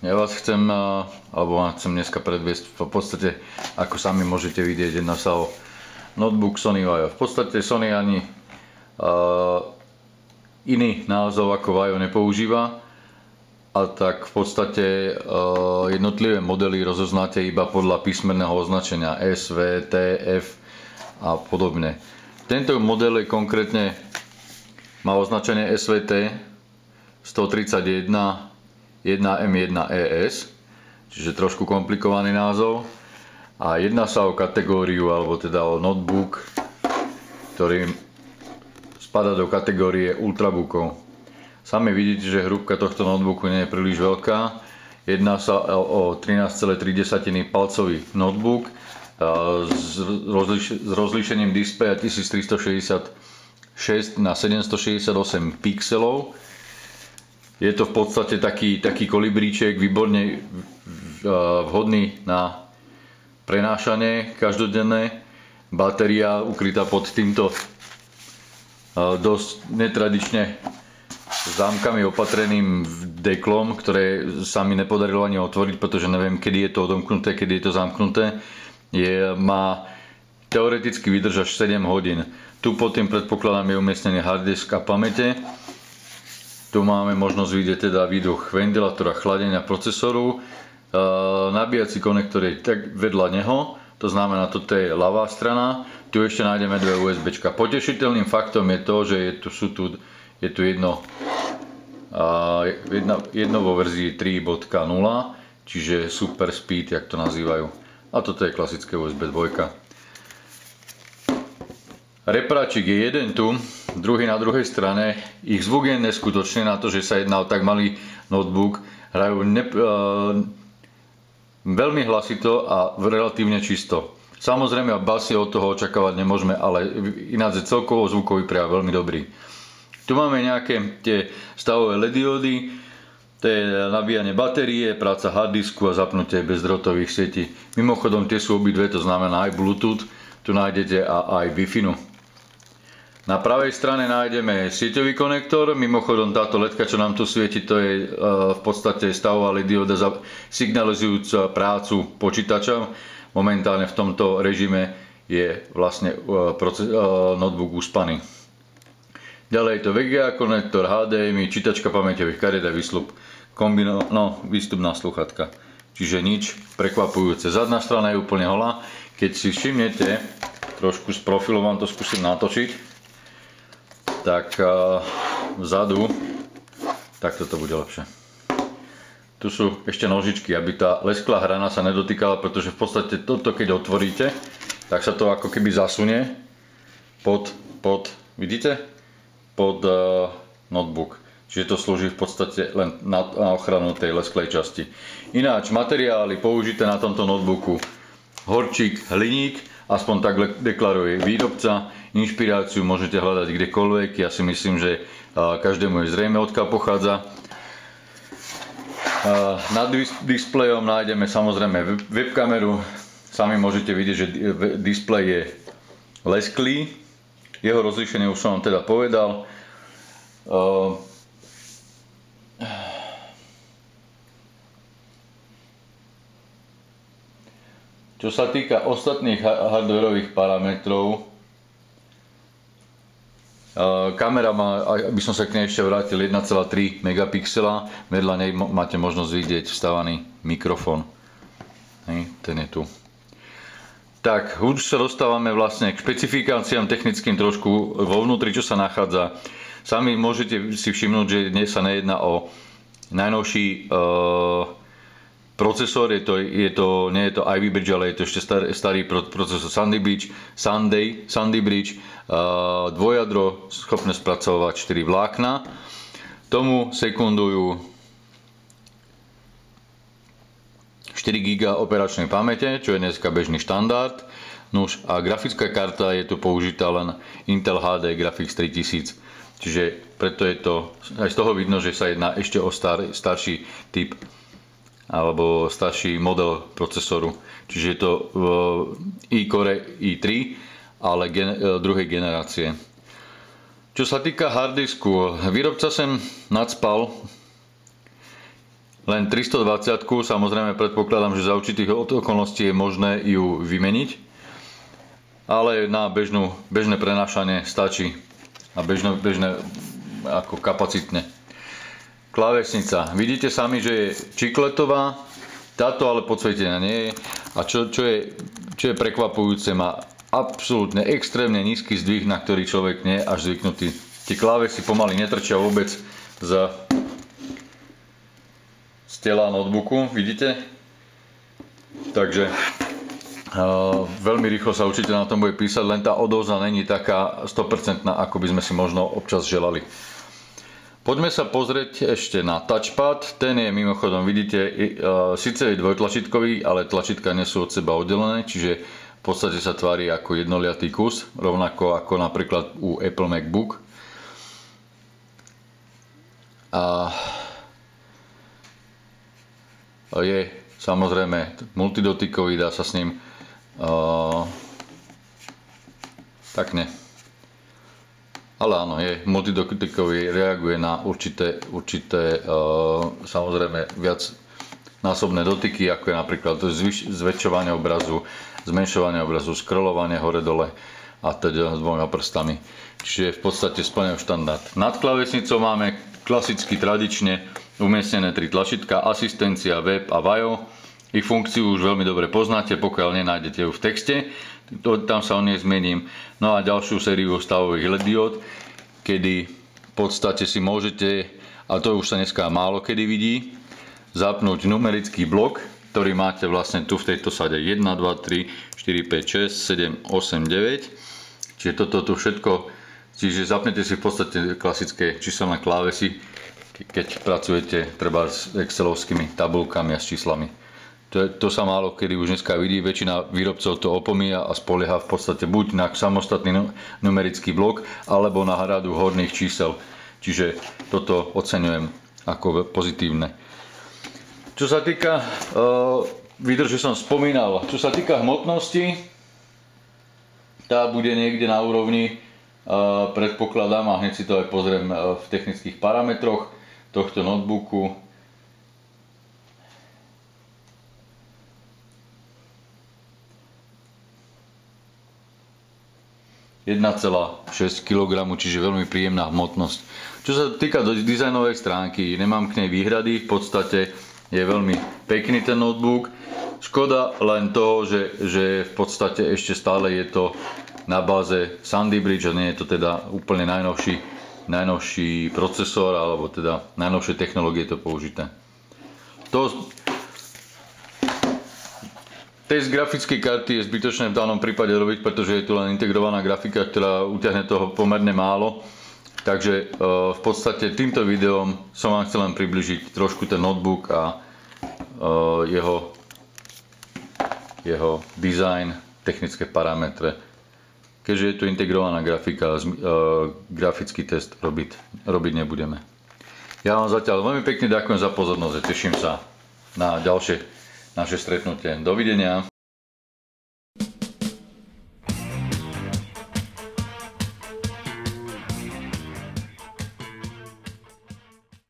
Ja vás chcem, alebo vám chcem dneska predviesť v podstate, ako sami môžete vidieť, jedná sa o notebook Sony Vaio. V podstate Sony ani iný názov ako Vaio nepoužíva, a tak v podstate jednotlivé modely rozoznáte iba podľa písmenného označenia S, V, T, F a podobne. Tento model je konkrétne, má označenie SVT 131 1M1ES, čiže trošku komplikovaný názov, a jedná sa o kategóriu, alebo teda o notebook, ktorý spadá do kategórie ultrabookov. Sami vidíte, že hrúbka tohto notebooku nie je príliš veľká. Jedná sa o 13,3 palcový notebook s rozlíšením displeja 1366 na 768 pixelov. Je to v podstate taký kolibríček, výborne vhodný na prenášanie každodenné. Batéria ukrytá pod týmto dosť netradične zámkami opatreným deklom, ktoré sa mi nepodarilo ani otvoriť, pretože neviem, kedy je to odomknuté, kedy je to zamknuté. Má teoreticky vydržať 7 hodín. Tu pod tým predpokladám je umiestnený harddisk a pamäte. Tu máme možnosť vidieť teda výduch ventilátora, chladenia procesoru. Nabíjací konektor je tak vedľa neho, to znamená, toto je ľavá strana. Tu ešte nájdeme dve USBčka. Potešiteľným faktom je to, že je tu jedno vo verzii 3.0, čiže super speed, jak to nazývajú. A toto je klasické USB 2. Repráčik je jeden tu, druhý na druhej strane. Ich zvuk je neskutočný na to, že sa jedná o tak malý notebook. Hrajú veľmi hlasito a relatívne čisto. Samozrejme, basy od toho očakávať nemôžeme, ale ináč je celkovo zvukový prejav veľmi dobrý. Tu máme nejaké tie stavové LED diódy, to je nabíjanie batérie, práca harddisku a zapnutie bezdrôtových sietí. Mimochodom, tie sú obidve, to znamená aj Bluetooth, tu nájdete aj Wi-Fi. Na pravej strane nájdeme sieťový konektor, mimochodom táto ledka, čo nám tu svieti, to je v podstate stavová LED dioda signalizujúca prácu počítača. Momentálne v tomto režime je vlastne notebook uspaný. Ďalej je to VGA konektor, HDMI, čítačka pamäťových kariet a výstupná sluchatka. Vzčiže nič prekvapujúce. Zadná strana je úplne holá. Keď si všimnete, trošku z profilu vám to skúsim natočiť, tak vzadu, tak toto bude lepšie. Tu sú ešte nožičky, aby tá lesklá hrana sa nedotýkala, pretože v podstate toto, keď otvoríte, tak sa to ako keby zasunie vidíte? Pod notebook. Čiže to slúži v podstate len na ochranu tej lesklej časti. Ináč, materiály použité na tomto notebooku: horčík, hliník, aspoň tak deklaruje výrobca. Inšpiráciu môžete hľadať kdekoľvek. Ja si myslím, že každému je zrejme, odkiaľ pochádza. Nad displejom nájdeme samozrejme webkameru. Sami môžete vidieť, že displej je lesklý. Jeho rozlíšenie už som vám teda povedal. Čo sa týka ostatných hardwareových parametrov, kamera má, aby som sa k nej ešte vrátil, 1,3 megapixela. Vedľa nej máte možnosť vidieť vstavaný mikrofón. Ten je tu. Tak, už sa dostávame vlastne k špecifikáciám technickým trošku vo vnútri, čo sa nachádza. Sami môžete si všimnúť, že dnes sa nejedná o najnovší procesor, nie je to Ivy Bridge, ale je to ešte starý procesor Sandy Bridge, dvojadro, schopné spracovať 4 vlákna. Tomu sekundujú 4 GB operačnej pamäte, čo je dneska bežný štandard. Nuž, a grafická karta je tu použitá len Intel HD Graphics 3000. Čiže preto je to, aj z toho vidno, že sa jedná ešte o starší typ alebo starší model procesoru. Čiže je to i-Core i3, ale druhej generácie. Čo sa týka harddisku, výrobca sem nadspal len 320, samozrejme predpokladám, že za určitých okolností je možné ju vymeniť, ale na bežné prenášanie stačí a bežné ako kapacitne. Klávesnica. Vidíte sami, že je čikletová, táto ale podsvietená nie je a čo je prekvapujúce, má absolútne extrémne nízky zdvih, na ktorý človek nie je až zvyknutý. Tie klávesy pomaly netrčia vôbec z tela notebooku, vidíte? Takže veľmi rýchlo sa určite na tom bude písať, len tá odozva není taká 100%, ako by sme si možno občas želali. Poďme sa pozrieť ešte na touchpad. Ten je mimochodom, vidíte, síce je dvojtlačítkový, ale tlačítka nie sú od seba oddelené, čiže v podstate sa tvári ako jednoliatý kus, rovnako ako napríklad u Apple MacBook. A je samozrejme multidotykový, dá sa s ním tak ne. Ale áno, je multidotykový, reaguje na určité samozrejme viac násobné dotyky, ako je napríklad zväčšovanie obrazu, zmenšovanie obrazu, scrollovanie hore-dole a teda s dvoma prstami. Čiže v podstate splňujú štandard. Nad klávesnicou máme klasicky tradične umiestnené 3 tlačítka, asistencia, web a VAIO. Ich funkciu už veľmi dobre poznáte, pokiaľ nenájdete ju v texte. Tam sa o nej zmením. No a ďalšiu sériu stavových LED diód, kedy v podstate si môžete, a to už sa dneska málo kedy vidí, zapnúť numerický blok, ktorý máte vlastne tu v tejto sade 1, 2, 3, 4, 5, 6, 7, 8, 9. Čiže toto tu všetko, čiže zapnete si v podstate klasické číselné klávesy, keď pracujete treba s excelovskými tabulkami a s číslami. To sa málo kedy už dneska vidí, väčšina výrobcov to opomíja a spolieha v podstate buď na samostatný numerický blok, alebo na hradu horných čísel. Čiže toto oceňujem ako pozitívne. Čo sa týka výdrže som spomínal, čo sa týka hmotnosti, tá bude niekde na úrovni, predpokladám, a hneď si to aj pozriem v technických parametroch tohto notebooku. 1,6 kg, čiže veľmi príjemná hmotnosť. Čo sa týka dizajnovej stránky, nemám k nej výhrady, v podstate je veľmi pekný ten notebook. Škoda len toho, že v podstate ešte stále je to na báze Sandy Bridge a nie je to teda úplne najnovší procesor, alebo teda najnovšie technológie to použité. Test grafickej karty je zbytočné v danom prípade robiť, pretože je tu len integrovaná grafika, ktorá utiahne toho pomerne málo. Takže v podstate týmto videom som vám chcel len približiť trošku ten notebook a jeho design, technické parametre. Keďže je tu integrovaná grafika, grafický test robiť nebudeme. Ja vám zatiaľ veľmi pekne ďakujem za pozornosť a teším sa na ďalšie naše stretnutie. Dovidenia.